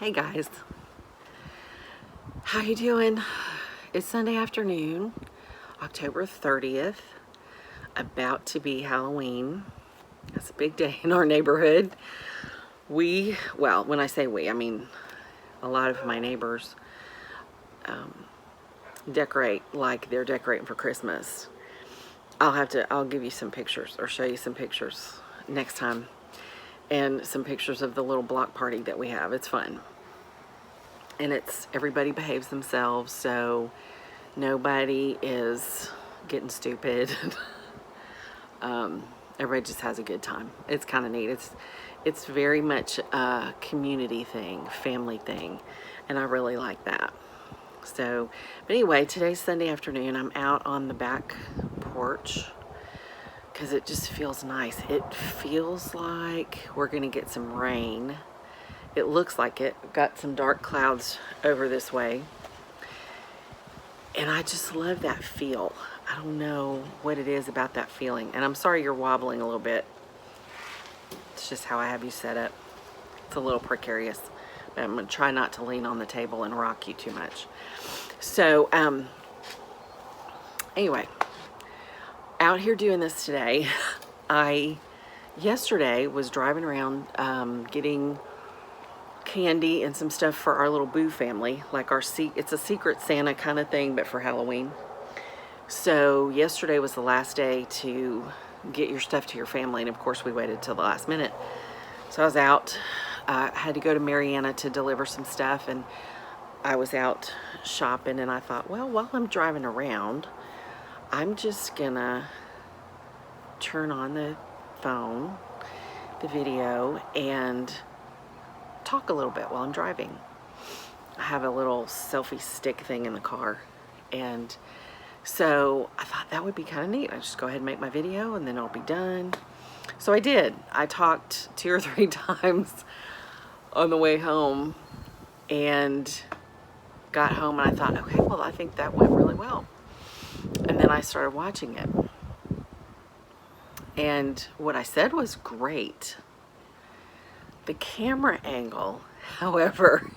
Hey guys, how you doing? It's Sunday afternoon, October 30th, about to be Halloween. That's a big day in our neighborhood. Well, when I say we, I mean a lot of my neighbors decorate like they're decorating for Christmas. I'll give you some pictures or show you some pictures next time, and some pictures of the little block party that we have. It's fun. And everybody behaves themselves, so nobody is getting stupid. Everybody just has a good time. It's kind of neat. It's very much a community thing, family thing, and I really like that. So, but anyway, today's Sunday afternoon. I'm out on the back porch because it just feels nice. It feels like we're gonna get some rain. It looks like it. Got some dark clouds over this way. And I just love that feel. I don't know what it is about that feeling. And I'm sorry you're wobbling a little bit. It's just how I have you set up. It's a little precarious. But I'm going to try not to lean on the table and rock you too much. So, anyway, out here doing this today. I yesterday was driving around getting candy and some stuff for our little Boo family, like it's a Secret Santa kind of thing, but for Halloween. So yesterday was the last day to get your stuff to your family, and of course we waited till the last minute. So I was out, had to go to Mariana to deliver some stuff, and I was out shopping, and I thought, well, while I'm driving around, I'm just gonna turn on the phone, the video, and talk a little bit while I'm driving. I have a little selfie stick thing in the car, and so I thought that would be kind of neat. I just go ahead and make my video and then it'll be done. So I did. I talked 2 or 3 times on the way home and got home, and I thought, okay, well, I think that went really well. And then I started watching it, and what I said was great. The camera angle, however,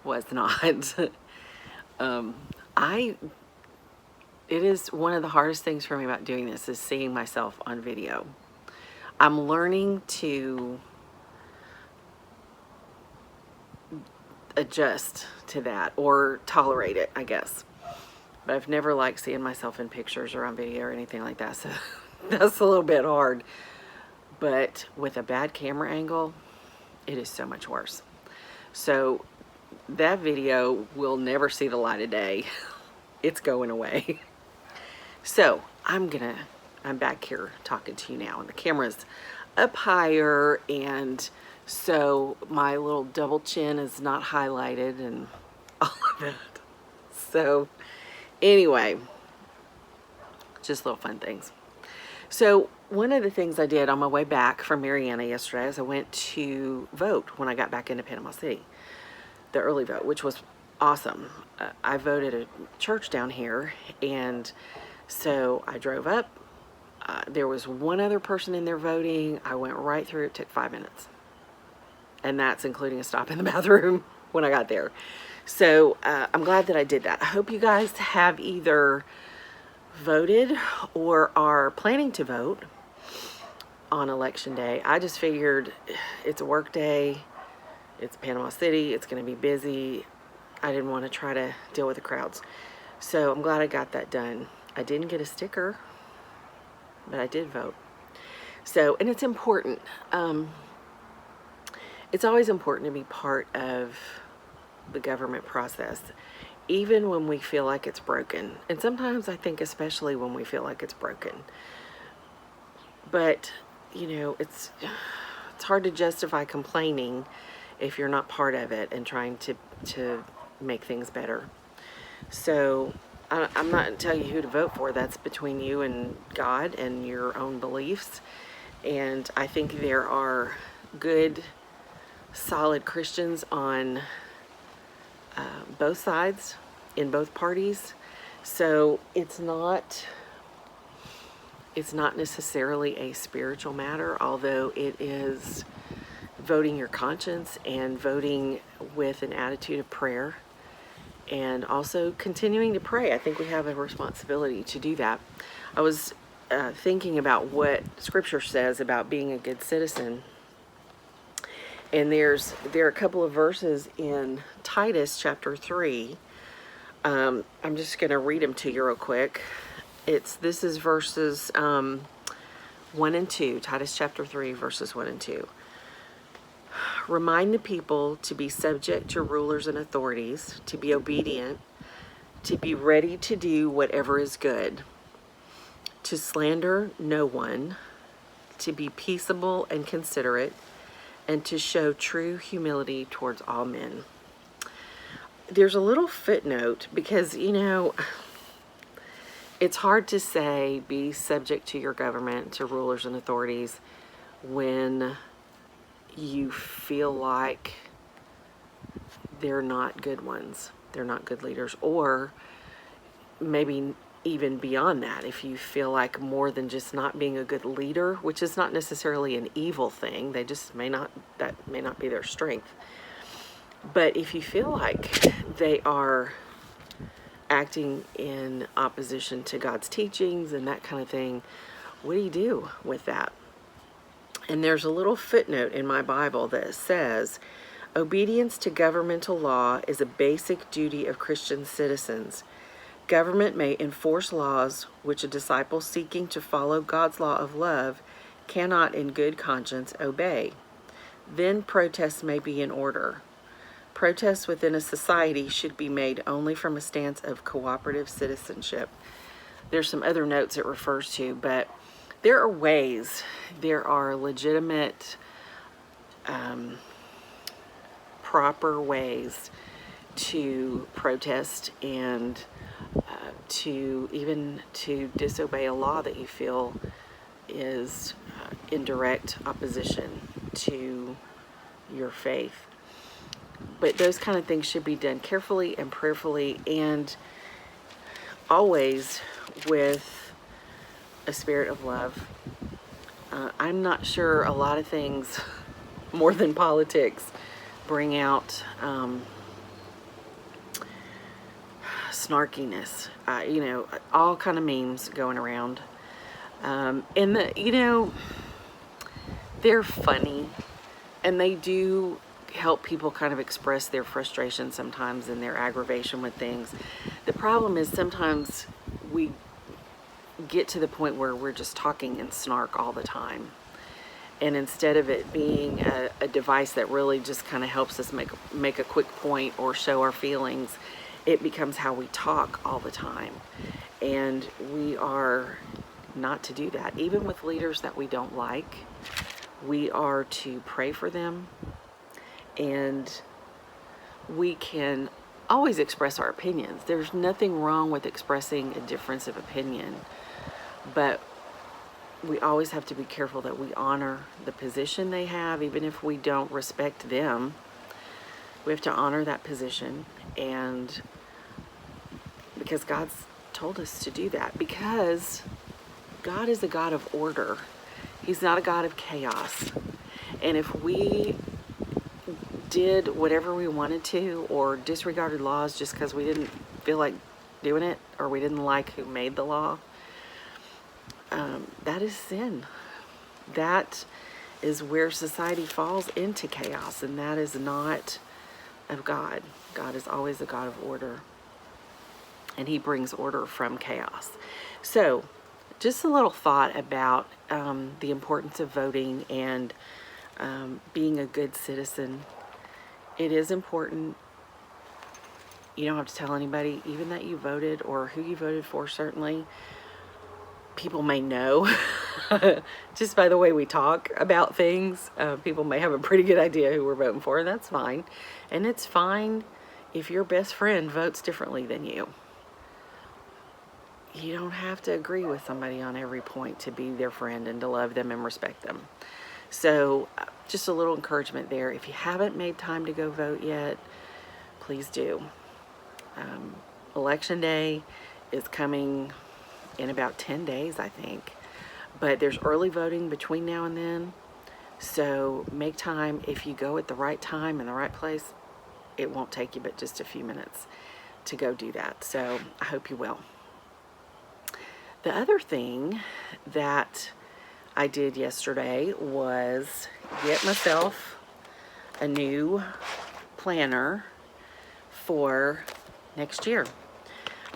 was not. It is one of the hardest things for me about doing this is seeing myself on video. I'm learning to adjust to that or tolerate it, I guess. But I've never liked seeing myself in pictures or on video or anything like that, so that's a little bit hard. But with a bad camera angle, it is so much worse. So that video will never see the light of day. It's going away. So I'm back here talking to you now, and the camera's up higher, and so my little double chin is not highlighted and all of that. So anyway, just little fun things. So one of the things I did on my way back from Mariana yesterday is I went to vote when I got back into Panama City, the early vote, which was awesome. I voted at a church down here, and so I drove up. There was one other person in there voting. I went right through. It took 5 minutes, and that's including a stop in the bathroom when I got there. So I'm glad that I did that. I hope you guys have either voted or are planning to vote on election day. I just figured it's a work day. It's Panama City. It's going to be busy. I didn't want to try to deal with the crowds. So I'm glad I got that done. I didn't get a sticker, but I did vote. So, and it's important. It's always important to be part of the government process, even when we feel like it's broken. And sometimes I think especially when we feel like it's broken. But, you know, it's hard to justify complaining if you're not part of it and trying to make things better. So I'm not going to tell you who to vote for. That's between you and God and your own beliefs. And I think there are good, solid Christians on both sides, in both parties. So it's not necessarily a spiritual matter, although it is voting your conscience and voting with an attitude of prayer, and also continuing to pray. I think we have a responsibility to do that. I was thinking about what Scripture says about being a good citizen. And there are a couple of verses in Titus chapter 3. I'm just going to read them to you real quick. This is verses 1 and 2. Titus chapter 3, verses 1 and 2. Remind the people to be subject to rulers and authorities, to be obedient, to be ready to do whatever is good, to slander no one, to be peaceable and considerate, and to show true humility towards all men. There's a little footnote because, it's hard to say be subject to your government, to rulers and authorities, when you feel like they're not good ones. They're not good leaders. Or maybe even beyond that, if you feel like more than just not being a good leader, which is not necessarily an evil thing, that may not be their strength. But if you feel like they are acting in opposition to God's teachings and that kind of thing, what do you do with that? And there's a little footnote in my Bible that says, obedience to governmental law is a basic duty of Christian citizens. Government may enforce laws which a disciple seeking to follow God's law of love cannot in good conscience obey. Then protests may be in order. Protests within a society should be made only from a stance of cooperative citizenship. There's some other notes it refers to, but there are legitimate, proper ways to protest and to disobey a law that you feel is in direct opposition to your faith. But those kind of things should be done carefully and prayerfully, and always with a spirit of love. I'm not sure a lot of things, more than politics, bring out snarkiness. All kind of memes going around. They're funny, and they do help people kind of express their frustration sometimes and their aggravation with things. The problem is sometimes we get to the point where we're just talking in snark all the time. And instead of it being a device that really just kind of helps us make a quick point or show our feelings, it becomes how we talk all the time. And we are not to do that. Even with leaders that we don't like, we are to pray for them. And we can always express our opinions. There's nothing wrong with expressing a difference of opinion, but we always have to be careful that we honor the position they have, even if we don't respect them. We have to honor that position, and because God's told us to do that, because God is a God of order. He's not a God of chaos. And if we did whatever we wanted to, or disregarded laws just because we didn't feel like doing it, or we didn't like who made the law, that is sin. That is where society falls into chaos, and that is not of God. God is always a God of order, and He brings order from chaos. So just a little thought about the importance of voting and being a good citizen. It is important. You don't have to tell anybody, even that you voted or who you voted for, certainly. People may know just by the way we talk about things. People may have a pretty good idea who we're voting for, and that's fine. And it's fine if your best friend votes differently than you. You don't have to agree with somebody on every point to be their friend and to love them and respect them. So just a little encouragement there. If you haven't made time to go vote yet, please do. Election day is coming in about 10 days, I think. But there's early voting between now and then. So make time. If you go at the right time in the right place, it won't take you but just a few minutes to go do that. So I hope you will. The other thing that I did yesterday was get myself a new planner for next year.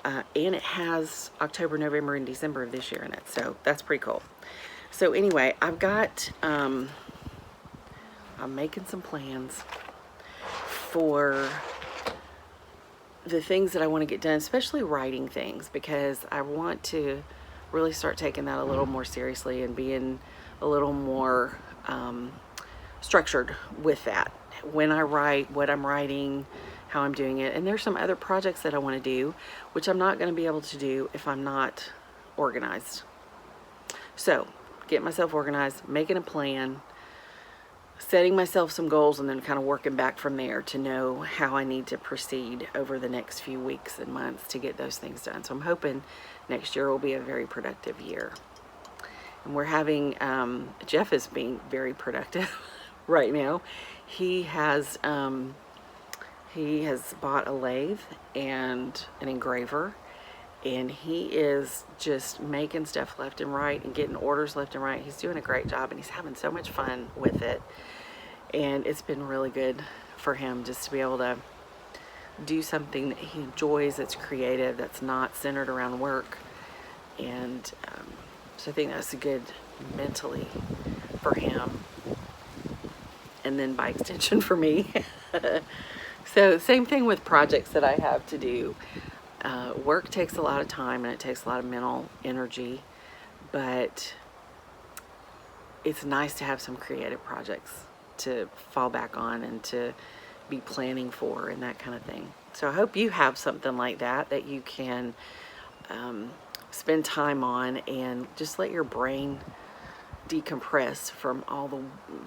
And it has October, November, and December of this year in it. So that's pretty cool. So anyway, I've got, I'm making some plans for the things that I want to get done, especially writing things, because I want to really start taking that a little more seriously and being a little more structured with that. When I write, what I'm writing, how I'm doing it. And there's some other projects that I want to do, which I'm not going to be able to do if I'm not organized. So, get myself organized, making a plan, setting myself some goals, and then kind of working back from there to know how I need to proceed over the next few weeks and months to get those things done. So I'm hoping next year will be a very productive year. And we're having, Jeff is being very productive right now. He has bought a lathe and an engraver, and he is just making stuff left and right and getting orders left and right. He's doing a great job, and he's having so much fun with it. And it's been really good for him just to be able to do something that he enjoys, that's creative, that's not centered around work. And so I think that's good mentally for him. And then by extension for me. So same thing with projects that I have to do. Work takes a lot of time and it takes a lot of mental energy, but it's nice to have some creative projects to fall back on and to be planning for and that kind of thing. So I hope you have something like that that you can spend time on and just let your brain decompress from all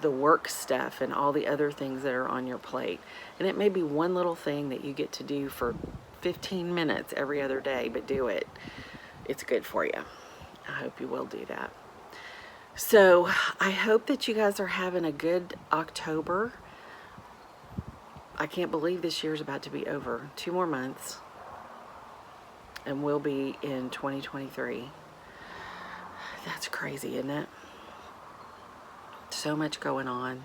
the work stuff and all the other things that are on your plate. And it may be one little thing that you get to do for 15 minutes every other day, but do it. It's good for you. I hope you will do that. So I hope that you guys are having a good October. I can't believe this year's about to be over. 2 more months and we'll be in 2023. That's crazy, isn't it? So much going on.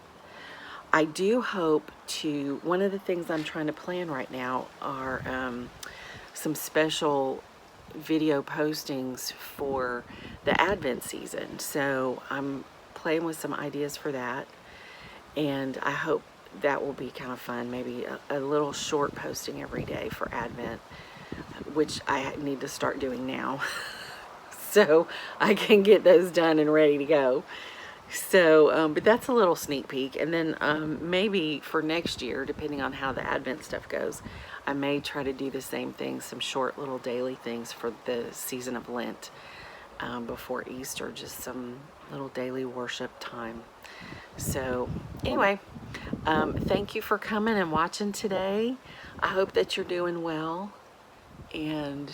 I do hope to, one of the things I'm trying to plan right now are some special video postings for the Advent season. So I'm playing with some ideas for that, and I hope that will be kind of fun. Maybe a little short posting every day for Advent, which I need to start doing now so I can get those done and ready to go. So, but that's a little sneak peek. And then maybe for next year, depending on how the Advent stuff goes, I may try to do the same thing, some short little daily things for the season of Lent before Easter, just some little daily worship time. So anyway, thank you for coming and watching today. I hope that you're doing well. And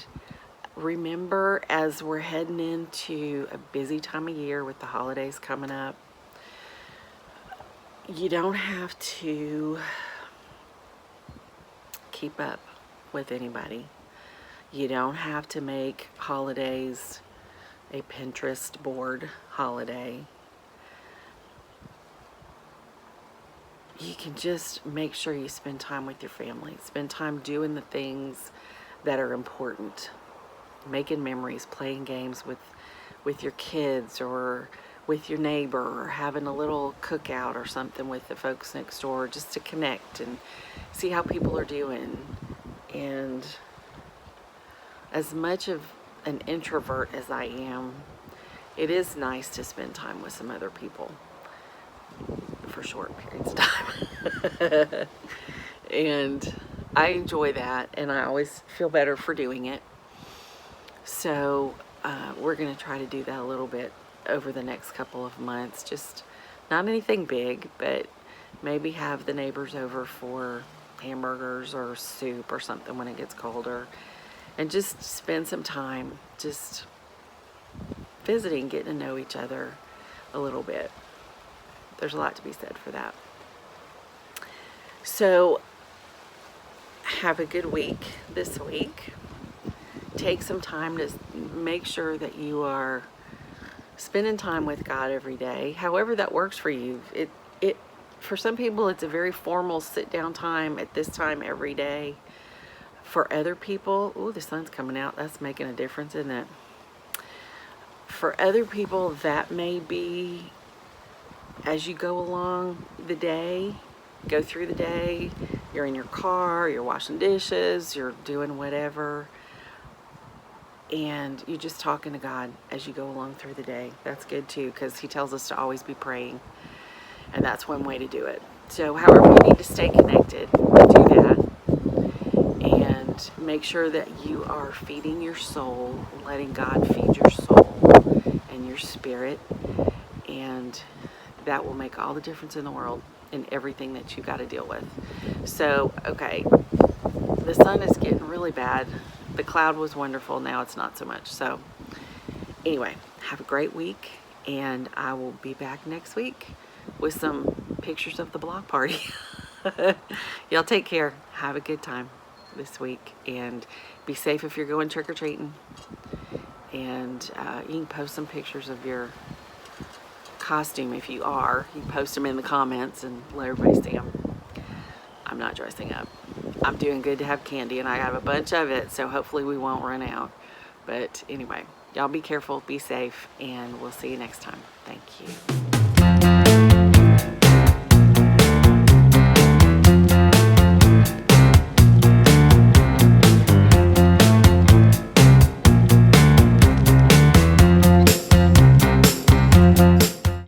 remember, as we're heading into a busy time of year with the holidays coming up, you don't have to keep up with anybody. You don't have to make holidays a Pinterest board holiday. You can just make sure you spend time with your family. Spend time doing the things that are important. Making memories, playing games with your kids or with your neighbor, or having a little cookout or something with the folks next door, just to connect and see how people are doing. And as much of an introvert as I am, it is nice to spend time with some other people for short periods of time. And I enjoy that, and I always feel better for doing it. So we're going to try to do that a little bit over the next couple of months. Just not anything big, but maybe have the neighbors over for hamburgers or soup or something when it gets colder. And just spend some time just visiting, getting to know each other a little bit. There's a lot to be said for that. So have a good week this week. Take some time to make sure that you are spending time with God every day, however that works for you. It for some people, it's a very formal sit-down time at this time every day. For other people, ooh, the sun's coming out. That's making a difference, isn't it? For other people, that may be as you go along the day, go through the day, you're in your car, you're washing dishes, you're doing whatever, and you're just talking to God as you go along through the day. That's good too, because He tells us to always be praying. And that's one way to do it. So however you need to stay connected, do that. And make sure that you are feeding your soul, letting God feed your soul and your spirit. And that will make all the difference in the world in everything that you've got to deal with. So, okay, the sun is getting really bad. The cloud was wonderful. Now it's not so much. So anyway, have a great week. And I will be back next week with some pictures of the block party. Y'all take care. Have a good time this week. And be safe if you're going trick-or-treating. And you can post some pictures of your costume if you are. You can post them in the comments and let everybody see them. I'm not dressing up. I'm doing good to have candy, and I have a bunch of it, so hopefully we won't run out. But anyway, y'all be careful, be safe, and we'll see you next time. Thank you.